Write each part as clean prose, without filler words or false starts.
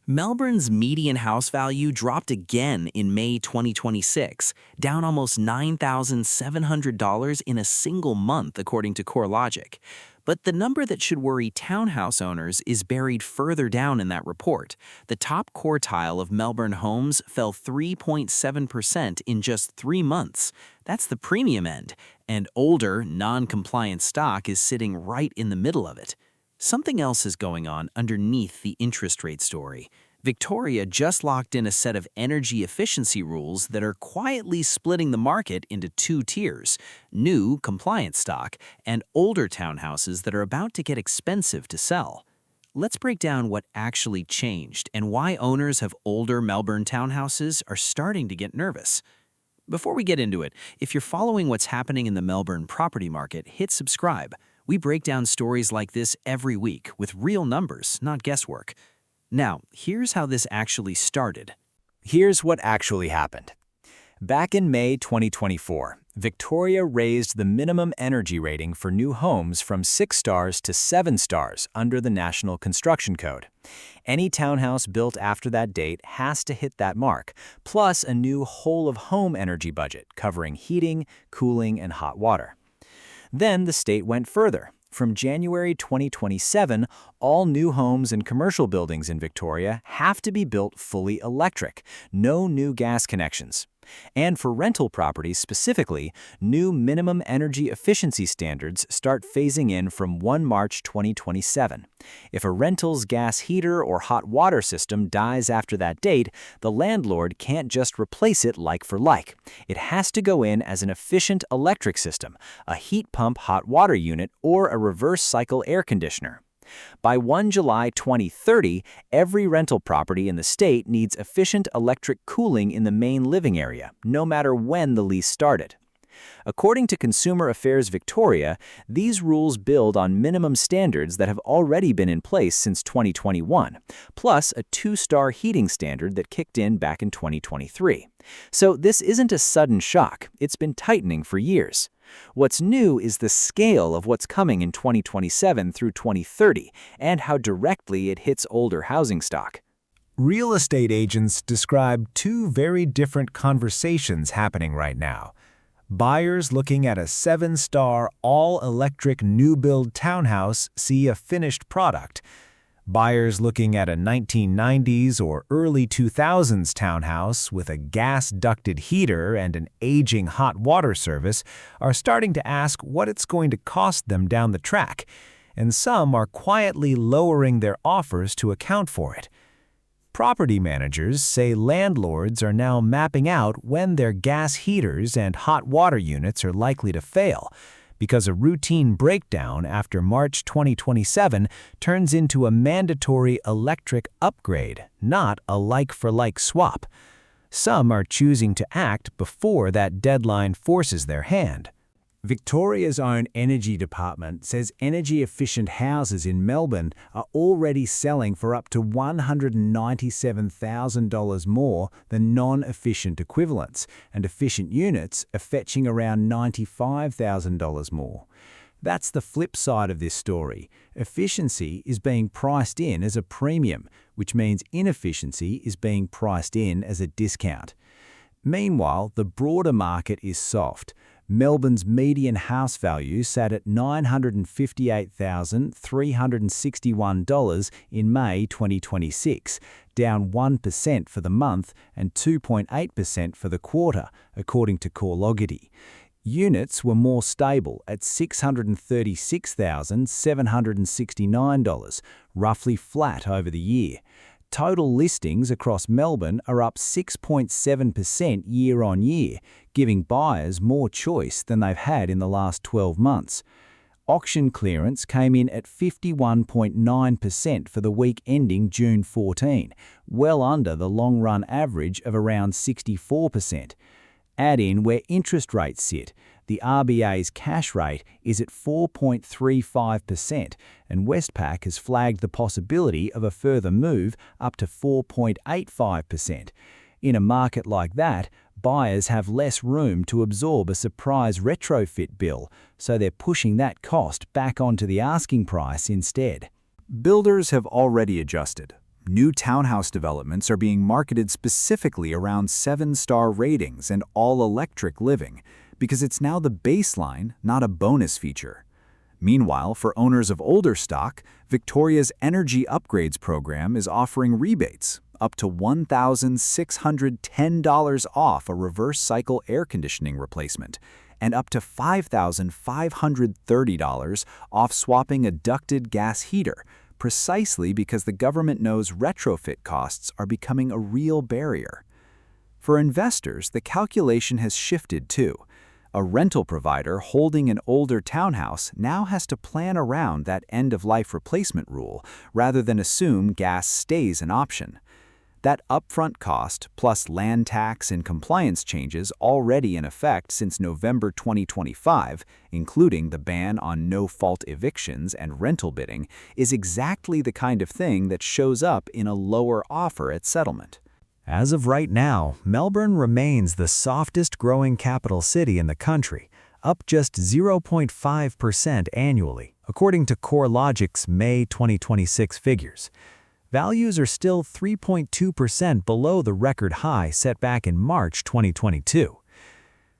Melbourne's median house value dropped again in May 2026, down almost $9,700 in a single month, according to CoreLogic. But the number that should worry townhouse owners is buried further down in that report. The top quartile of Melbourne homes fell 3.7% in just 3 months. That's the premium end, and older, non-compliant stock is sitting right in the middle of it. Something else is going on underneath the interest rate story. Victoria just locked in a set of energy efficiency rules that are quietly splitting the market into two tiers: new, compliant stock, and older townhouses that are about to get expensive to sell. Let's break down what actually changed and why owners of older Melbourne townhouses are starting to get nervous. Before we get into it, if you're following what's happening in the Melbourne property market, hit subscribe. We break down stories like this every week with real numbers, not guesswork. Now, here's how this actually started. Here's what actually happened. Back in May 2024, Victoria raised the minimum energy rating for new homes from 6 stars to 7 stars under the National Construction Code. Any townhouse built after that date has to hit that mark, plus a new whole-of-home energy budget covering heating, cooling, and hot water. Then the state went further. From January 2027, all new homes and commercial buildings in Victoria have to be built fully electric, no new gas connections. And for rental properties specifically, new minimum energy efficiency standards start phasing in from 1 March 2027. If a rental's gas heater or hot water system dies after that date, the landlord can't just replace it like for like. It has to go in as an efficient electric system, a heat pump hot water unit, or a reverse cycle air conditioner. By 1 July 2030, every rental property in the state needs efficient electric cooling in the main living area, no matter when the lease started. According to Consumer Affairs Victoria, these rules build on minimum standards that have already been in place since 2021, plus a 2-star heating standard that kicked in back in 2023. So this isn't a sudden shock, it's been tightening for years. What's new is the scale of what's coming in 2027 through 2030 and how directly it hits older housing stock. Real estate agents describe two very different conversations happening right now. Buyers looking at a 7-star, all-electric new-build townhouse see a finished product. Buyers looking at a 1990s or early 2000s townhouse with a gas-ducted heater and an aging hot water service are starting to ask what it's going to cost them down the track, and some are quietly lowering their offers to account for it. Property managers say landlords are now mapping out when their gas heaters and hot water units are likely to fail, because a routine breakdown after March 2027 turns into a mandatory electric upgrade, not a like-for-like swap. Some are choosing to act before that deadline forces their hand. Victoria's own energy department says energy-efficient houses in Melbourne are already selling for up to $197,000 more than non-efficient equivalents, and efficient units are fetching around $95,000 more. That's the flip side of this story. Efficiency is being priced in as a premium, which means inefficiency is being priced in as a discount. Meanwhile, the broader market is soft. Melbourne's median house value sat at $958,361 in May 2026, down 1% for the month and 2.8% for the quarter, according to CoreLogic. Units were more stable at $636,769, roughly flat over the year. Total listings across Melbourne are up 6.7% year-on-year, giving buyers more choice than they've had in the last 12 months. Auction clearance came in at 51.9% for the week ending June 14, well under the long-run average of around 64%. Add in where interest rates sit. The RBA's cash rate is at 4.35%, and Westpac has flagged the possibility of a further move up to 4.85%. In a market like that, buyers have less room to absorb a surprise retrofit bill, so they're pushing that cost back onto the asking price instead. Builders have already adjusted. New townhouse developments are being marketed specifically around 7-star ratings and all-electric living, because it's now the baseline, not a bonus feature. Meanwhile, for owners of older stock, Victoria's Energy Upgrades program is offering rebates, up to $1,610 off a reverse-cycle air conditioning replacement, and up to $5,530 off swapping a ducted gas heater, precisely because the government knows retrofit costs are becoming a real barrier. For investors, the calculation has shifted too. A rental provider holding an older townhouse now has to plan around that end-of-life replacement rule rather than assume gas stays an option. That upfront cost, plus land tax and compliance changes already in effect since November 2025, including the ban on no-fault evictions and rental bidding, is exactly the kind of thing that shows up in a lower offer at settlement. As of right now, Melbourne remains the softest growing capital city in the country, up just 0.5% annually, according to CoreLogic's May 2026 figures. Values are still 3.2% below the record high set back in March 2022.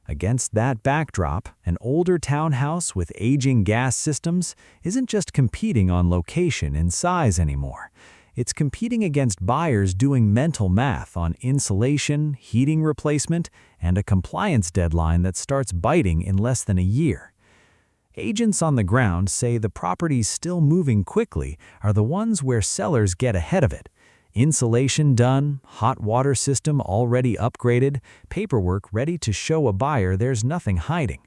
Against that backdrop, an older townhouse with aging gas systems isn't just competing on location and size anymore. It's competing against buyers doing mental math on insulation, heating replacement, and a compliance deadline that starts biting in less than a year. Agents on the ground say the properties still moving quickly are the ones where sellers get ahead of it. Insulation done, hot water system already upgraded, paperwork ready to show a buyer there's nothing hiding.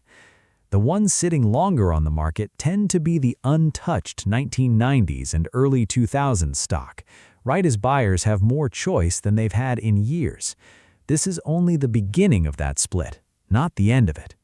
The ones sitting longer on the market tend to be the untouched 1990s and early 2000s stock, right as buyers have more choice than they've had in years. This is only the beginning of that split, not the end of it.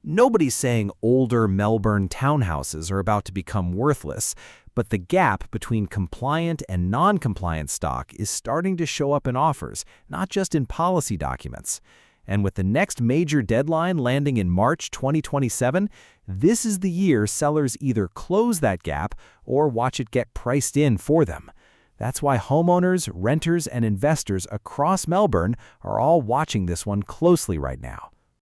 Nobody's saying older Melbourne townhouses are about to become worthless, but the gap between compliant and non-compliant stock is starting to show up in offers, not just in policy documents. And with the next major deadline landing in March 2027, this is the year sellers either close that gap or watch it get priced in for them. That's why homeowners, renters, and investors across Melbourne are all watching this one closely right now.